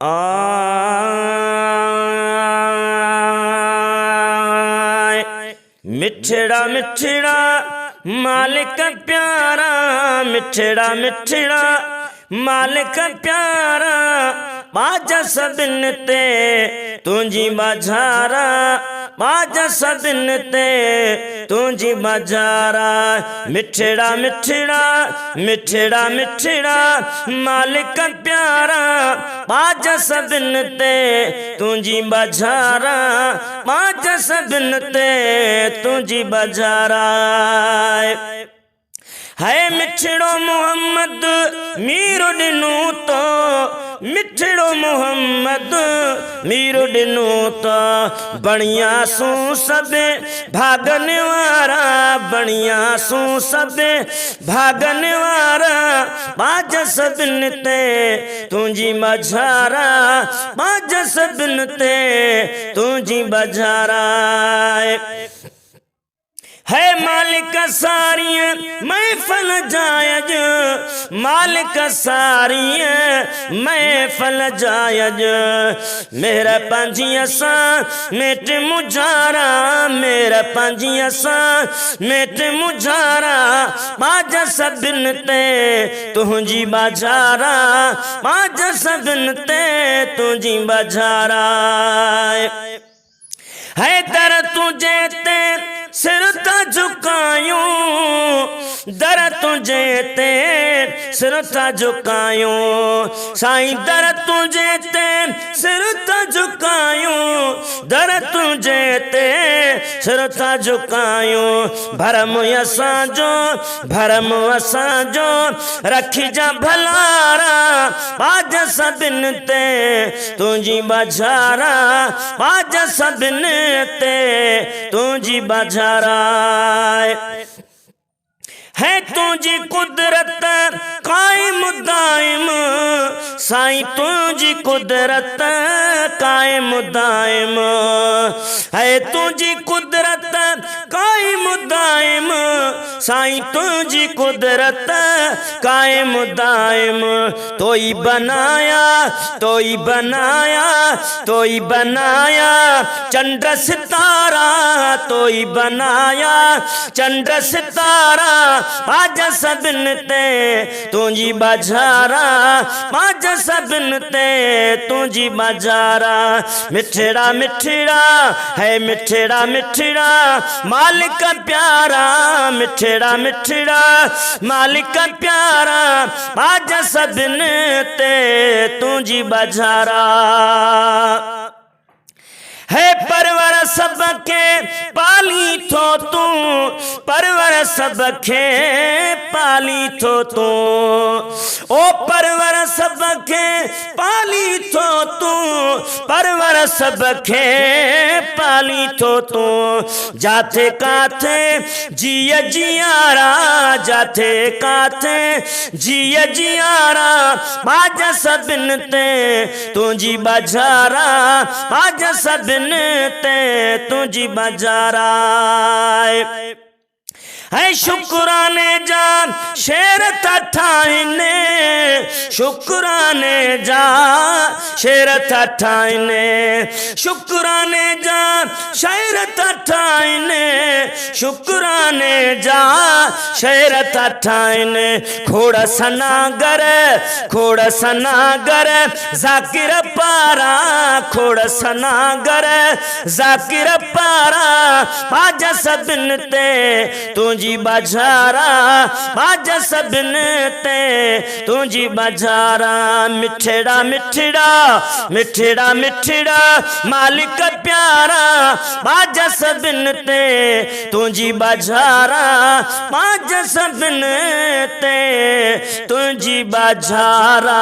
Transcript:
आय मिठड़ा मिठड़ा मालिक प्यारा, मिठड़ा मिठड़ा मालिक प्यारा, बाजा सबिन ते तुझी बाजारा, बाजा सबिन ते तुझी बाजारा। मिठड़ा मिठड़ा मिठड़ा मिठड़ा मालिक प्यारा, बाजा सबिन ते तुझी बाजारा, बाजा सबिन ते तुझी बाजारा। है मिठड़ो मोहम्मद मीरो दिनू तो, मिठड़ो मोहम्मद मीरो दिनू तो, बणिया सू सबे भागन वारा, बणिया सू सबे भागन वारा, बाज सबिन ते तुझी बाजारा, बाज सबिन ते तुझी बाजारा। है मालिक सारियां महफल जायज, मालिक सारियां महफल जायज, मेरा पंजी असा मिट मुजारा, मेरा पंजी असा मिट मुजारा, बाजा सबिन ते तुझी बाजारा, बाजा सबिन ते तुझी बाजारा। है दर तुझे ते सिर ता झुकायूं, दर तुझे ते सिर ता झुकायूं, साईं दर तुझे ते सिर ता झुकायूं, दर तुझे ते सिर ता झुकायूं। भरम असांजो, भरम असांजो रखी जा भलारा, बाजा सबिन ते तुझी बाजारा, बाजा सबिन ते तुझी बाजारा। है तुझी कुदरत कायम दायम, साईं तुझी कुदरत कायम दायम, है तुझी कुदरत कायम दायम, साईं तुझी कुदरत कायम दायम। तोई बनाया, तोई बनाया, तोई बनाया चंद्र सितारा, तोई बनाया चंद्र सितारा, बाजा सबिन ते तुझी बाजारा, बाजा सबिन ते तुझी बाजारा। मिठड़ा मिठड़ा है मिठड़ा मिठड़ा मालिक प्यारा, मिठड़ा मिठड़ा मालिक प्यारा, बाजा सबिन ते तुझी बाजारा। है परवर सबके पाली थो तू, परवर सबके पाली थो तू, ओ परवर सबके पाली थो तू, परवर सबके पाली थो तू। जाते काथे जिया जियारा, जाते काथे जिया जियारा, बाजा सबिन ते तुझी बाजारा, बाजा सबिन ते तुझी बाजारा। है शुक्राने जा शेर ठाइने, शुक्राने जा शेर ठाइने, शुक्राने जा शेर ठाइने, शुक्राने जा शेर ठाइने। खोड़ सनागर, खोड़ सनागर जाकिर पारा, खोड़ सनागर जाकिर पारा, बाजा सबिन ते तुझी बाजारा, बाजा सबिन ते तुझी बाजारा। मिठड़ा मिठड़ा मिठड़ा मिठड़ा मालिक प्यारा, बाजा सबिन ते तुझी बाजारा, बाजा सबिन ते तुझी बाजारा।